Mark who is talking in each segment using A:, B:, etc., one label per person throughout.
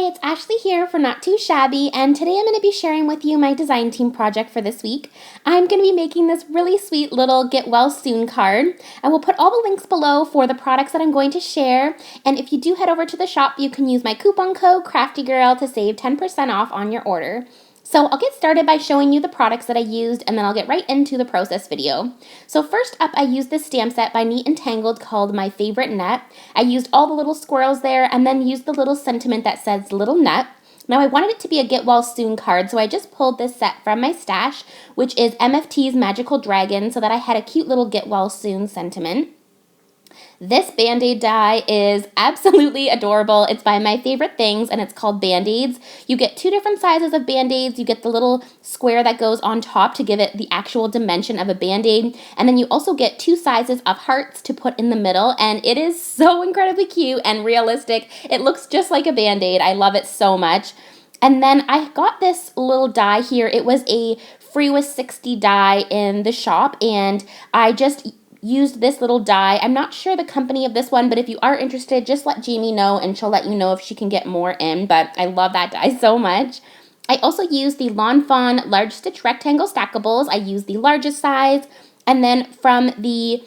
A: it's Ashley here for Not Too Shabby, and today I'm going to be sharing with you my design team project for this week. I'm going to be making this really sweet little get well soon card. I will put all the links below for the products that I'm going to share, and if you do head over to the shop, you can use my coupon code CRAFTYGIRL to save 10% off on your order. So I'll get started by showing you the products that I used, and then I'll get right into the process video. So first up, I used this stamp set by Neat&Tangled called My Favorite Nut. I used all the little squirrels there and then used the little sentiment that says Little Nut. Now I wanted it to be a get well soon card, so I just pulled this set from my stash, which is MFT's Magical Dragon, so that I had a cute little get well soon sentiment. This Band-Aid die is absolutely adorable. It's by My Favorite Things, and it's called Band-Aids. You get two different sizes of Band-Aids. You get the little square that goes on top to give it the actual dimension of a Band-Aid, and then you also get two sizes of hearts to put in the middle, and it is so incredibly cute and realistic. It looks just like a Band-Aid. I love it so much. And then I got this little die here. It was a free with 60 die in the shop, and I just used this little die. I'm not sure the company of this one, but if you are interested, just let Jamie know and she'll let you know if she can get more in, but I love that die so much. I also used the Fawn large stitch rectangle stackables. I used the largest size, and then from the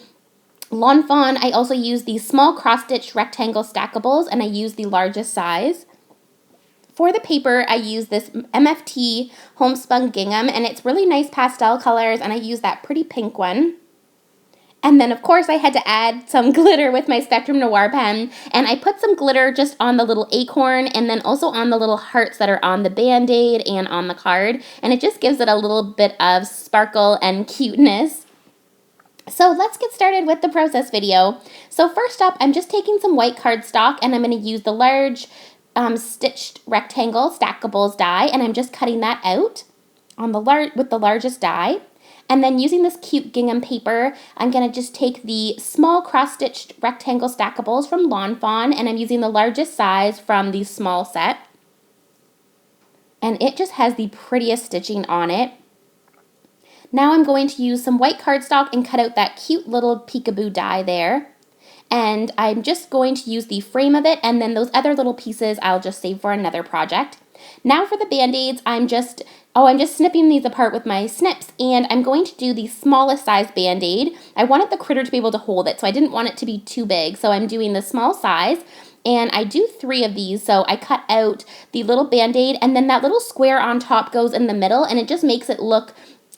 A: Fawn, I also used the small cross stitch rectangle stackables, and I used the largest size. For the paper, I used this MFT homespun gingham, and it's really nice pastel colors, and I used that pretty pink one. And then, of course, I had to add some glitter with my Spectrum Noir pen, and I put some glitter just on the little acorn and then also on the little hearts that are on the Band-Aid and on the card, and it just gives it a little bit of sparkle and cuteness. So let's get started with the process video. So first up, I'm just taking some white cardstock, and I'm going to use the large stitched rectangle stackables die, and I'm just cutting that out on the with the largest die. And then using this cute gingham paper, I'm going to just take the small cross-stitched rectangle stackables from Fawn, and I'm using the largest size from the small set. And it just has the prettiest stitching on it. Now I'm going to use some white cardstock and cut out that cute little peekaboo die there. And I'm just going to use the frame of it, and then those other little pieces I'll just save for another project. Now for the Band-Aids, I'm just snipping these apart with my snips, and I'm going to do the smallest size Band-Aid. I wanted the critter to be able to hold it, so I didn't want it to be too big, so I'm doing the small size, and I do 3 of these, so I cut out the little Band-Aid, and then that little square on top goes in the middle, and it just makes it look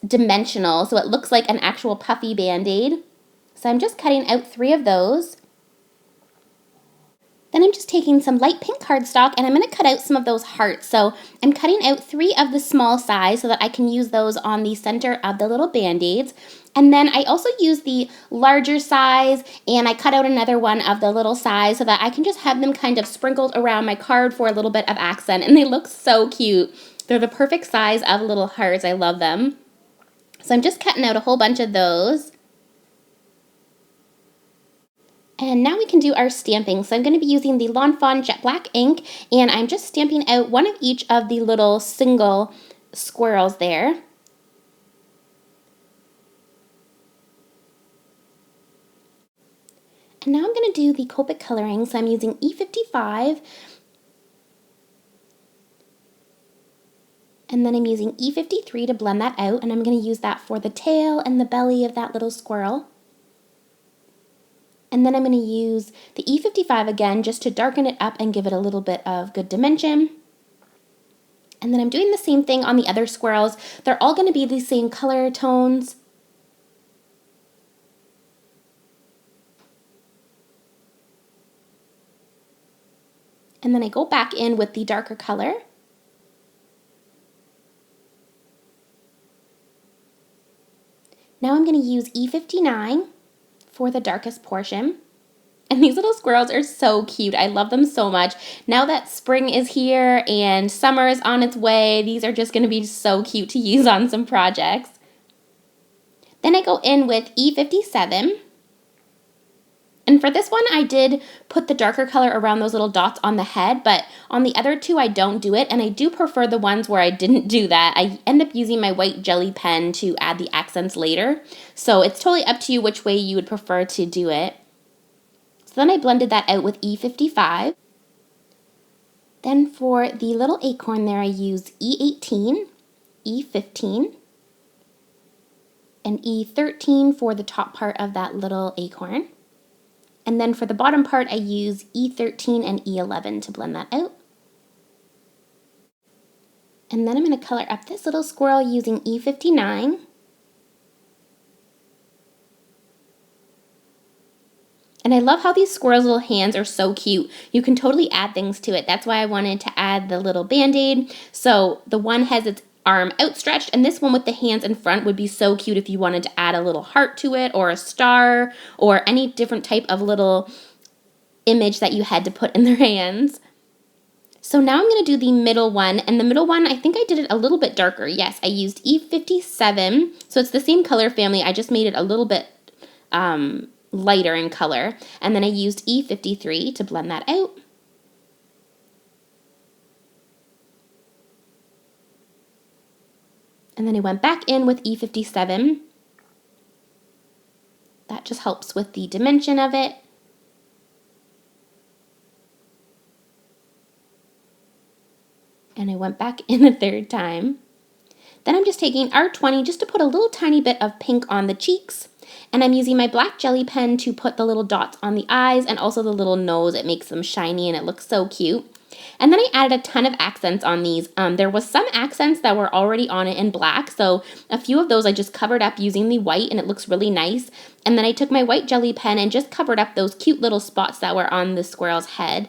A: dimensional, so it looks like an actual puffy Band-Aid. So I'm just cutting out 3 of those. Then I'm just taking some light pink cardstock, and I'm going to cut out some of those hearts. So I'm cutting out 3 of the small size so that I can use those on the center of the little Band-Aids. And then I also use the larger size, and I cut out another one of the little size so that I can just have them kind of sprinkled around my card for a little bit of accent, and they look so cute. They're the perfect size of little hearts. I love them. So I'm just cutting out a whole bunch of those. And now we can do our stamping. So I'm going to be using the Fawn Jet Black ink, and I'm just stamping out one of each of the little single squirrels there. And now I'm going to do the Copic coloring. So I'm using E55, and then I'm using E53 to blend that out, and I'm going to use that for the tail and the belly of that little squirrel. And then I'm going to use the E55 again just to darken it up and give it a little bit of good dimension. And then I'm doing the same thing on the other squirrels. They're all going to be the same color tones. And then I go back in with the darker color. Now I'm going to use E59 for the darkest portion. And these little squirrels are so cute. I love them so much. Now that spring is here and summer is on its way, these are just going to be so cute to use on some projects. Then I go in with E57. And for this one, I did put the darker color around those little dots on the head, but on the other 2, I don't do it, and I do prefer the ones where I didn't do that. I end up using my white jelly pen to add the accents later, so it's totally up to you which way you would prefer to do it. So then I blended that out with E55. Then for the little acorn there, I used E18, E15, and E13 for the top part of that little acorn. And then for the bottom part, I use E13 and E11 to blend that out. And then I'm going to color up this little squirrel using E59. And I love how these squirrels' little hands are so cute. You can totally add things to it. That's why I wanted to add the little band-aid. So the one has its arm outstretched, and this one with the hands in front would be so cute if you wanted to add a little heart to it, or a star, or any different type of little image that you had to put in their hands. So now I'm going to do the middle one, and the middle one, I think I did it a little bit darker. Yes, I used E57, so it's the same color family, I just made it a little bit lighter in color, and then I used E53 to blend that out. And then I went back in with E57. That just helps with the dimension of it. And I went back in a third time. Then I'm just taking R20 just to put a little tiny bit of pink on the cheeks. And I'm using my black jelly pen to put the little dots on the eyes and also the little nose. It makes them shiny and it looks so cute. And then I added a ton of accents on these. There was some accents that were already on it in black, so a few of those I just covered up using the white, and it looks really nice. And then I took my white jelly pen and just covered up those cute little spots that were on the squirrel's head.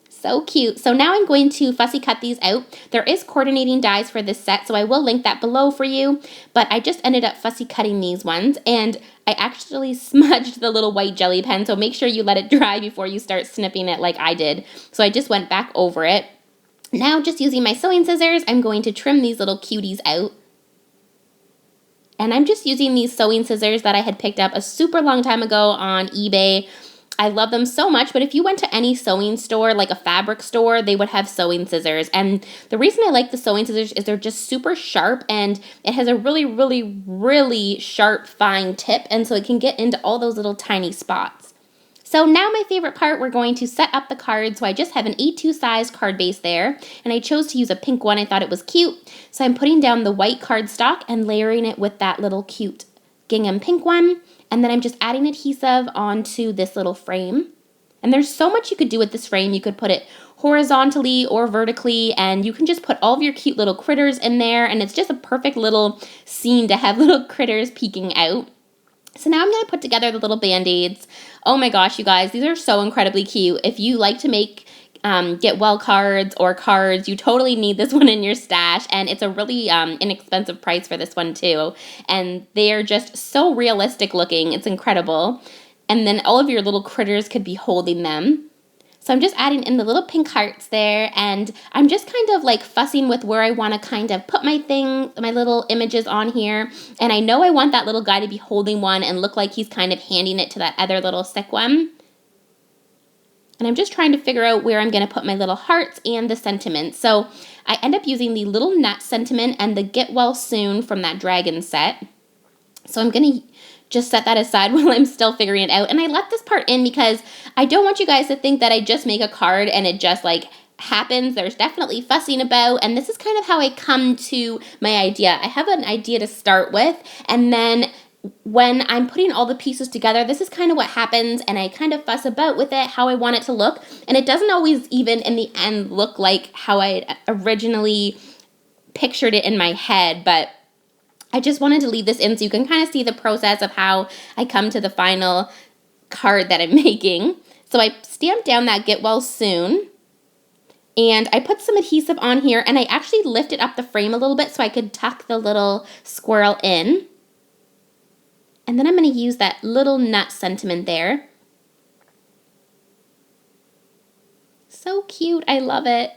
A: So cute. So now I'm going to fussy cut these out. There is coordinating dies for this set, so I will link that below for you, but I just ended up fussy cutting these ones, and I actually smudged the little white jelly pen, so make sure you let it dry before you start snipping it like I did. So I just went back over it. Now, just using my sewing scissors, I'm going to trim these little cuties out. And I'm just using these sewing scissors that I had picked up a super long time ago on eBay. I love them so much, but if you went to any sewing store, like a fabric store, they would have sewing scissors. And the reason I like the sewing scissors is they're just super sharp, and it has a really, really, really sharp, fine tip, and so it can get into all those little tiny spots. So now my favorite part, we're going to set up the card. So I just have an A2 size card base there, and I chose to use a pink one. I thought it was cute. So I'm putting down the white cardstock and layering it with that little cute gingham pink one. And then I'm just adding adhesive onto this little frame. And there's so much you could do with this frame. You could put it horizontally or vertically, and you can just put all of your cute little critters in there, and it's just a perfect little scene to have little critters peeking out. So now I'm going to put together the little band-aids. Oh my gosh, you guys, these are so incredibly cute. If you like to make get well cards or cards, you totally need this one in your stash, and it's a really inexpensive price for this one too, and they're just so realistic looking. It's incredible. And then all of your little critters could be holding them. So I'm just adding in the little pink hearts there, and I'm just kind of like fussing with where I want to kind of put my little images on here. And I know I want that little guy to be holding one and look like he's kind of handing it to that other little sick one. And I'm just trying to figure out where I'm going to put my little hearts and the sentiments. So I end up using the little nut sentiment and the get well soon from that dragon set. So I'm going to just set that aside while I'm still figuring it out. And I left this part in because I don't want you guys to think that I just make a card and it just like happens. There's definitely fussing about, and this is kind of how I come to my idea. I have an idea to start with, and then when I'm putting all the pieces together, this is kind of what happens, and I kind of fuss about with it, how I want it to look, and it doesn't always even in the end look like how I originally pictured it in my head, but I just wanted to leave this in so you can kind of see the process of how I come to the final card that I'm making. So I stamped down that get well soon, and I put some adhesive on here, and I actually lifted up the frame a little bit so I could tuck the little squirrel in. And then I'm going to use that little nut sentiment there. So cute. I love it.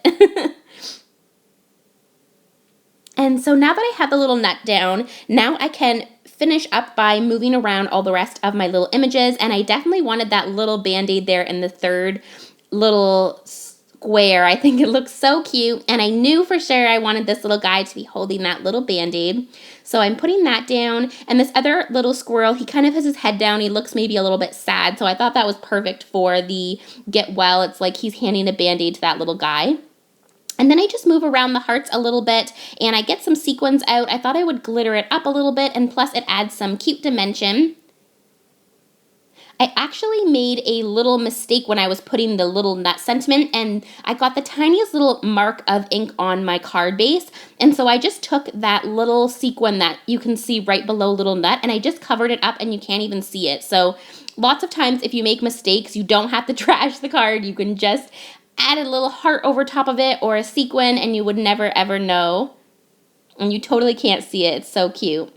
A: And so now that I have the little nut down, now I can finish up by moving around all the rest of my little images. And I definitely wanted that little band-aid there in the third little square. I think it looks so cute, and I knew for sure I wanted this little guy to be holding that little Band-Aid. So I'm putting that down, and this other little squirrel, he kind of has his head down. He looks maybe a little bit sad, so I thought that was perfect for the get well. It's like he's handing a Band-Aid to that little guy. And then I just move around the hearts a little bit, and I get some sequins out. I thought I would glitter it up a little bit, and plus it adds some cute dimension. I actually made a little mistake when I was putting the little nut sentiment, and I got the tiniest little mark of ink on my card base, and so I just took that little sequin that you can see right below little nut, and I just covered it up and you can't even see it. So lots of times if you make mistakes, you don't have to trash the card. You can just add a little heart over top of it or a sequin, and you would never ever know, and you totally can't see it. It's so cute.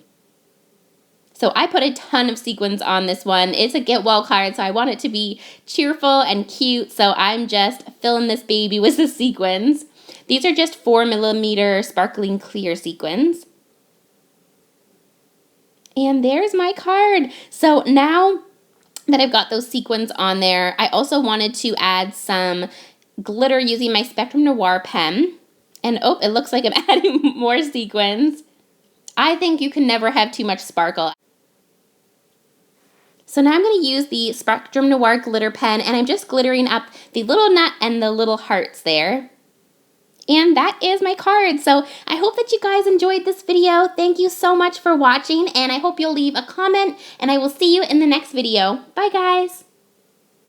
A: So I put a ton of sequins on this one. It's a get well card, so I want it to be cheerful and cute, so I'm just filling this baby with the sequins. These are just 4mm sparkling clear sequins. And there's my card. So now that I've got those sequins on there, I also wanted to add some glitter using my Spectrum Noir pen. And oh, it looks like I'm adding more sequins. I think you can never have too much sparkle. So now I'm going to use the Spectrum Noir glitter pen, and I'm just glittering up the little nut and the little hearts there. And that is my card. So I hope that you guys enjoyed this video. Thank you so much for watching, and I hope you'll leave a comment, and I will see you in the next video. Bye guys!